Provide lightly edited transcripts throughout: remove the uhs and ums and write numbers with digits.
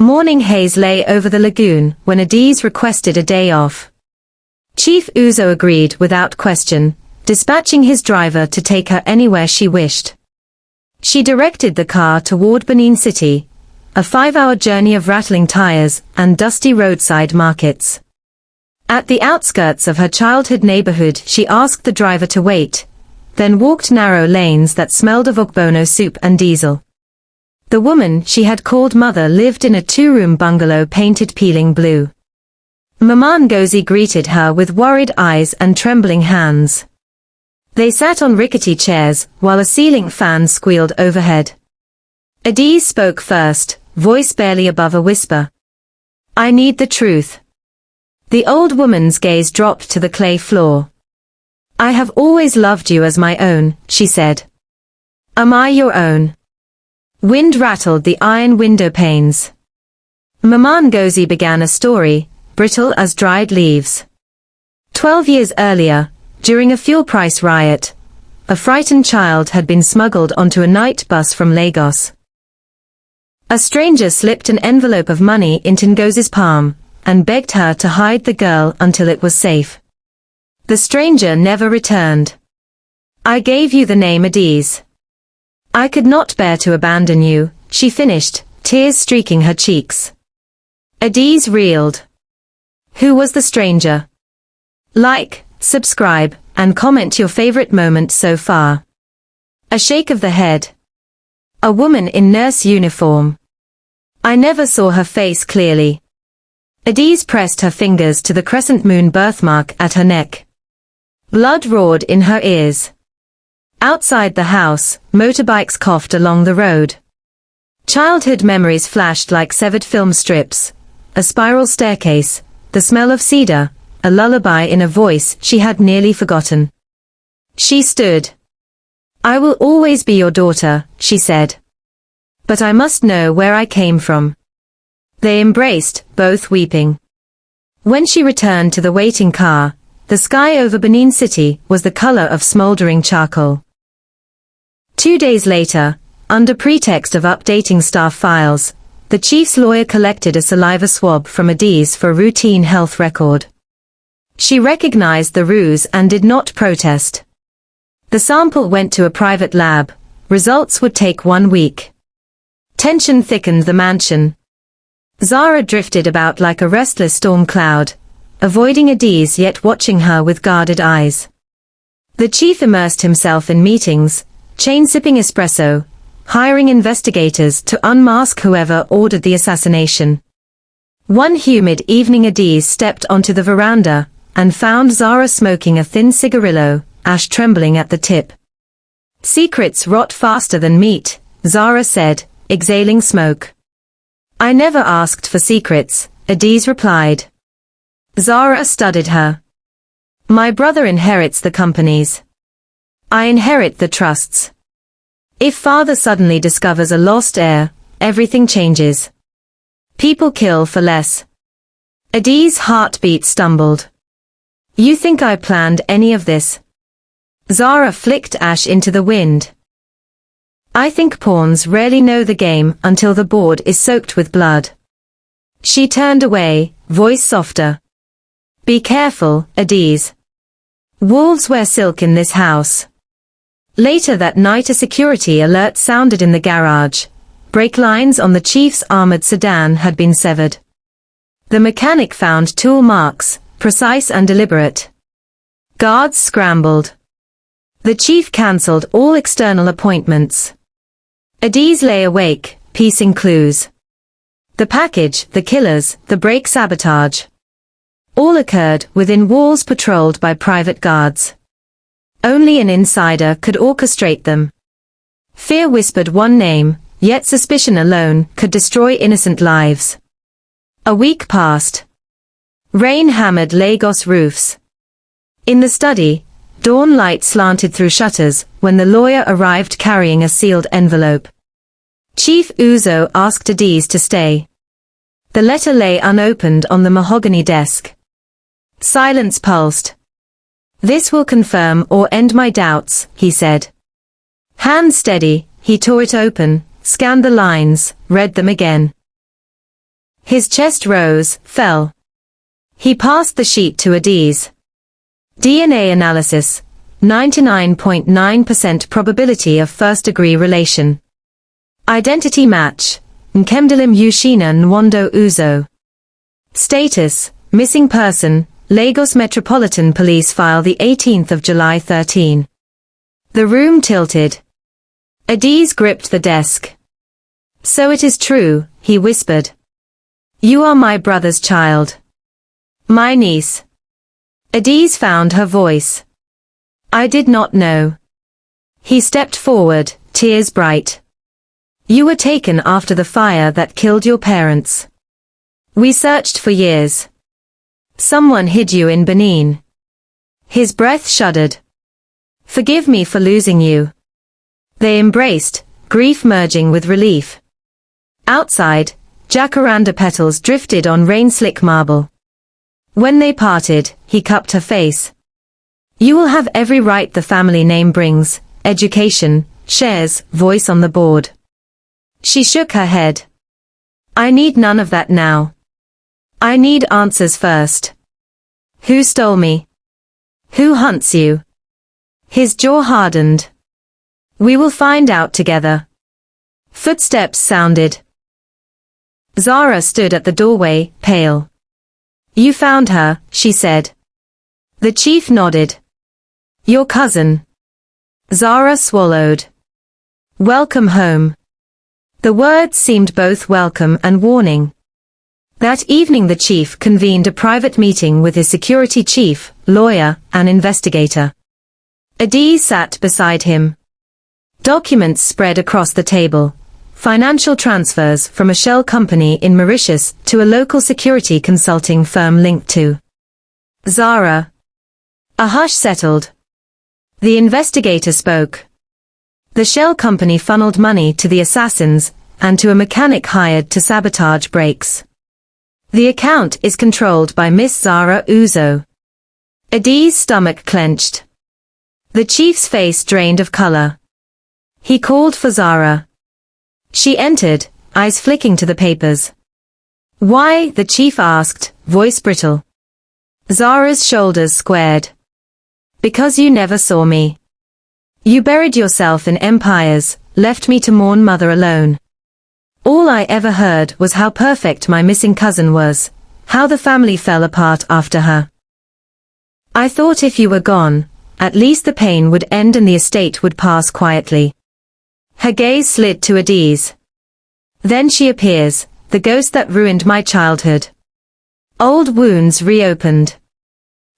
Morning haze lay over the lagoon when Adaeze requested a day off. Chief Uzo agreed without question, dispatching his driver to take her anywhere she wished. She directed the car toward Benin City, a 5-hour journey of rattling tires and dusty roadside markets. At the outskirts of her childhood neighborhood, she asked the driver to wait, then walked narrow lanes that smelled of ogbono soup and diesel. The woman she had called mother lived in a 2-room bungalow painted peeling blue. Mama Ngozi greeted her with worried eyes and trembling hands. They sat on rickety chairs, while a ceiling fan squealed overhead. Adaeze spoke first, voice barely above a whisper. "I need the truth." The old woman's gaze dropped to the clay floor. "I have always loved you as my own," she said. "Am I your own?" Wind rattled the iron window panes. Mama Ngozi began a story, brittle as dried leaves. 12 years earlier, during a fuel price riot, a frightened child had been smuggled onto a night bus from Lagos. A stranger slipped an envelope of money into Ngozi's palm, and begged her to hide the girl until it was safe. The stranger never returned. "I gave you the name Adaeze. I could not bear to abandon you," she finished, tears streaking her cheeks. Adaeze reeled. Who was the stranger? Like, subscribe, and comment your favorite moment so far. A shake of the head. A woman in nurse uniform. I never saw her face clearly. Adaeze pressed her fingers to the crescent moon birthmark at her neck. Blood roared in her ears. Outside the house, motorbikes coughed along the road. Childhood memories flashed like severed film strips. A spiral staircase, the smell of cedar, a lullaby in a voice she had nearly forgotten. She stood. "I will always be your daughter," she said. "But I must know where I came from." They embraced, both weeping. When she returned to the waiting car, the sky over Benin City was the color of smoldering charcoal. 2 days later, under pretext of updating staff files, the chief's lawyer collected a saliva swab from Adaeze for a routine health record. She recognized the ruse and did not protest. The sample went to a private lab. Results would take 1 week. Tension thickened the mansion. Zara drifted about like a restless storm cloud, avoiding Adaeze yet watching her with guarded eyes. The chief immersed himself in meetings, chain-sipping espresso, hiring investigators to unmask whoever ordered the assassination. One humid evening Adaeze stepped onto the veranda, and found Zara smoking a thin cigarillo, ash trembling at the tip. "Secrets rot faster than meat," Zara said, exhaling smoke. "I never asked for secrets," Adaeze replied. Zara studied her. "My brother inherits the companies. I inherit the trusts. If father suddenly discovers a lost heir, everything changes. People kill for less." Adaze's heartbeat stumbled. "You think I planned any of this?" Zara flicked ash into the wind. "I think pawns rarely know the game until the board is soaked with blood." She turned away, voice softer. "Be careful, Adaeze. Wolves wear silk in this house." Later that night a security alert sounded in the garage. Brake lines on the chief's armored sedan had been severed. The mechanic found tool marks, precise and deliberate. Guards scrambled. The chief cancelled all external appointments. Adaeze lay awake, piecing clues. The package, the killers, the brake sabotage. All occurred within walls patrolled by private guards. Only an insider could orchestrate them. Fear whispered one name, yet suspicion alone could destroy innocent lives. A week passed. Rain hammered Lagos roofs. In the study, dawn light slanted through shutters when the lawyer arrived carrying a sealed envelope. Chief Uzo asked Adaeze to stay. The letter lay unopened on the mahogany desk. Silence pulsed. "This will confirm or end my doubts," he said. Hands steady, he tore it open, scanned the lines, read them again. His chest rose, fell. He passed the sheet to Adaeze. DNA analysis. 99.9% probability of first-degree relation. Identity match. Nkemdilim Yushina Nwondo Uzo. Status. Missing person. Lagos Metropolitan Police file the 18th of July 13. The room tilted. Adaeze gripped the desk. So it is true, he whispered. You are my brother's child. My niece. Adaeze found her voice. I did not know. He stepped forward, tears bright. You were taken after the fire that killed your parents. We searched for years. Someone hid you in Benin. His breath shuddered. Forgive me for losing you. They embraced, grief merging with relief. Outside, jacaranda petals drifted on rain-slick marble. When they parted, he cupped her face. You will have every right the family name brings, education, shares, voice on the board. She shook her head. I need none of that now. I need answers first. Who stole me? Who hunts you? His jaw hardened. We will find out together. Footsteps sounded. Zara stood at the doorway, pale. You found her, she said. The chief nodded. Your cousin. Zara swallowed. Welcome home. The words seemed both welcome and warning. That evening the chief convened a private meeting with his security chief, lawyer, and investigator. Adaeze sat beside him. Documents spread across the table. Financial transfers from a shell company in Mauritius to a local security consulting firm linked to Zara. A hush settled. The investigator spoke. The shell company funneled money to the assassins and to a mechanic hired to sabotage brakes. The account is controlled by Miss Zara Uzo. Adaeze's stomach clenched. The chief's face drained of color. He called for Zara. She entered, eyes flicking to the papers. Why? The chief asked, voice brittle. Zara's shoulders squared. Because you never saw me. You buried yourself in empires, left me to mourn mother alone. All I ever heard was how perfect my missing cousin was, how the family fell apart after her. I thought if you were gone, at least the pain would end and the estate would pass quietly. Her gaze slid to Adaeze. Then she appears, the ghost that ruined my childhood. Old wounds reopened.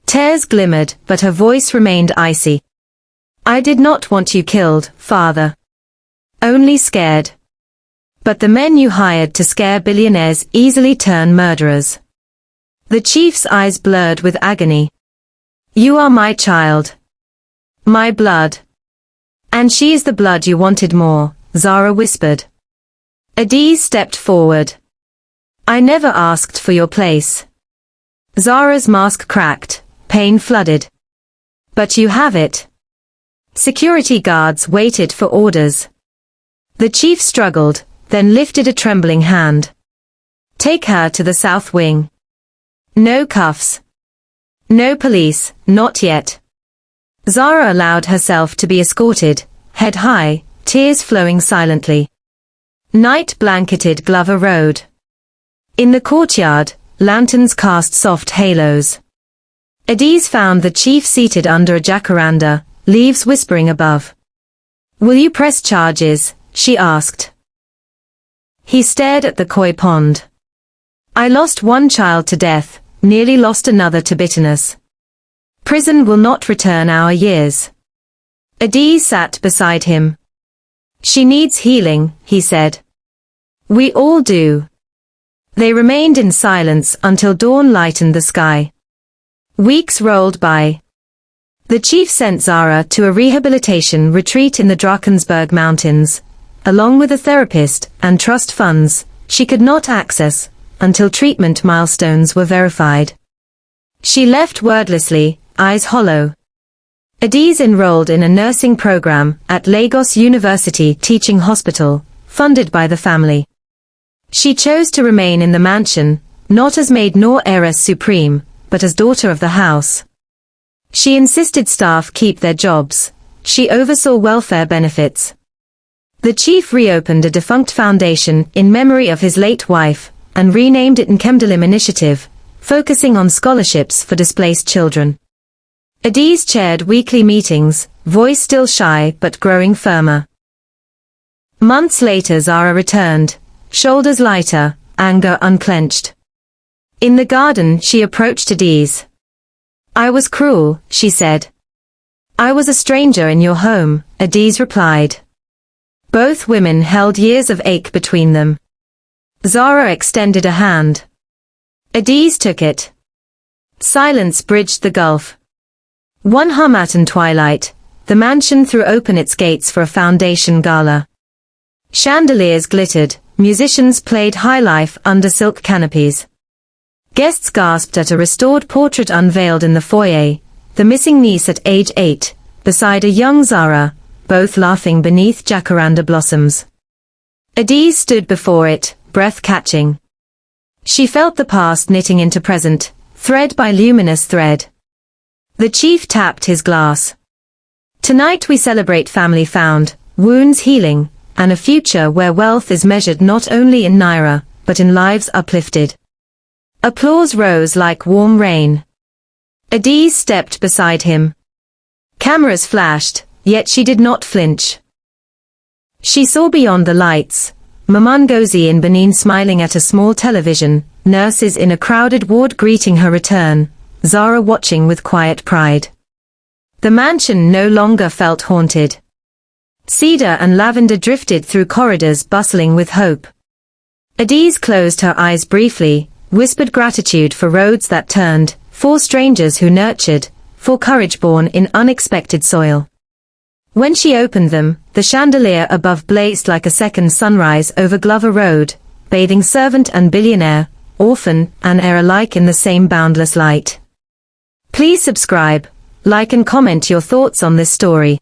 Tears glimmered, but her voice remained icy. I did not want you killed, father. Only scared. But the men you hired to scare billionaires easily turn murderers. The chief's eyes blurred with agony. You are my child. My blood. And she is the blood you wanted more, Zara whispered. Adaeze stepped forward. I never asked for your place. Zara's mask cracked, pain flooded. But you have it. Security guards waited for orders. The chief struggled, then lifted a trembling hand. Take her to the south wing. No cuffs. No police, not yet. Zara allowed herself to be escorted, head high, tears flowing silently. Night blanketed Glover Road. In the courtyard, lanterns cast soft halos. Adaeze found the chief seated under a jacaranda, leaves whispering above. Will you press charges? She asked. He stared at the koi pond. I lost one child to death, nearly lost another to bitterness. Prison will not return our years. Adaeze sat beside him. She needs healing, he said. We all do. They remained in silence until dawn lightened the sky. Weeks rolled by. The chief sent Zara to a rehabilitation retreat in the Drakensberg Mountains, along with a therapist and trust funds she could not access until treatment milestones were verified. She left wordlessly, eyes hollow. Adaeze enrolled in a nursing program at Lagos University Teaching Hospital, funded by the family. She chose to remain in the mansion, not as maid nor heiress supreme, but as daughter of the house. She insisted staff keep their jobs. She oversaw welfare benefits. The chief reopened a defunct foundation in memory of his late wife, and renamed it Nkemdalim Initiative, focusing on scholarships for displaced children. Adaeze chaired weekly meetings, voice still shy but growing firmer. Months later Zara returned, shoulders lighter, anger unclenched. In the garden she approached Adaeze. "I was cruel," she said. "I was a stranger in your home," Adaeze replied. Both women held years of ache between them. Zara extended a hand. Adaeze took it. Silence bridged the gulf. One Harmattan twilight, the mansion threw open its gates for a foundation gala. Chandeliers glittered, musicians played highlife under silk canopies. Guests gasped at a restored portrait unveiled in the foyer, the missing niece at age 8, beside a young Zara, both laughing beneath jacaranda blossoms. Adaeze stood before it, breath-catching. She felt the past knitting into present, thread by luminous thread. The chief tapped his glass. "Tonight we celebrate family found, wounds healing, and a future where wealth is measured not only in naira, but in lives uplifted." Applause rose like warm rain. Adaeze stepped beside him. Cameras flashed, yet she did not flinch. She saw beyond the lights, Maman Ngozi in Benin smiling at a small television, nurses in a crowded ward greeting her return, Zara watching with quiet pride. The mansion no longer felt haunted. Cedar and lavender drifted through corridors bustling with hope. Adaeze closed her eyes briefly, whispered gratitude for roads that turned, for strangers who nurtured, for courage born in unexpected soil. When she opened them, the chandelier above blazed like a second sunrise over Glover Road, bathing servant and billionaire, orphan and heir alike in the same boundless light. Please subscribe, like and comment your thoughts on this story.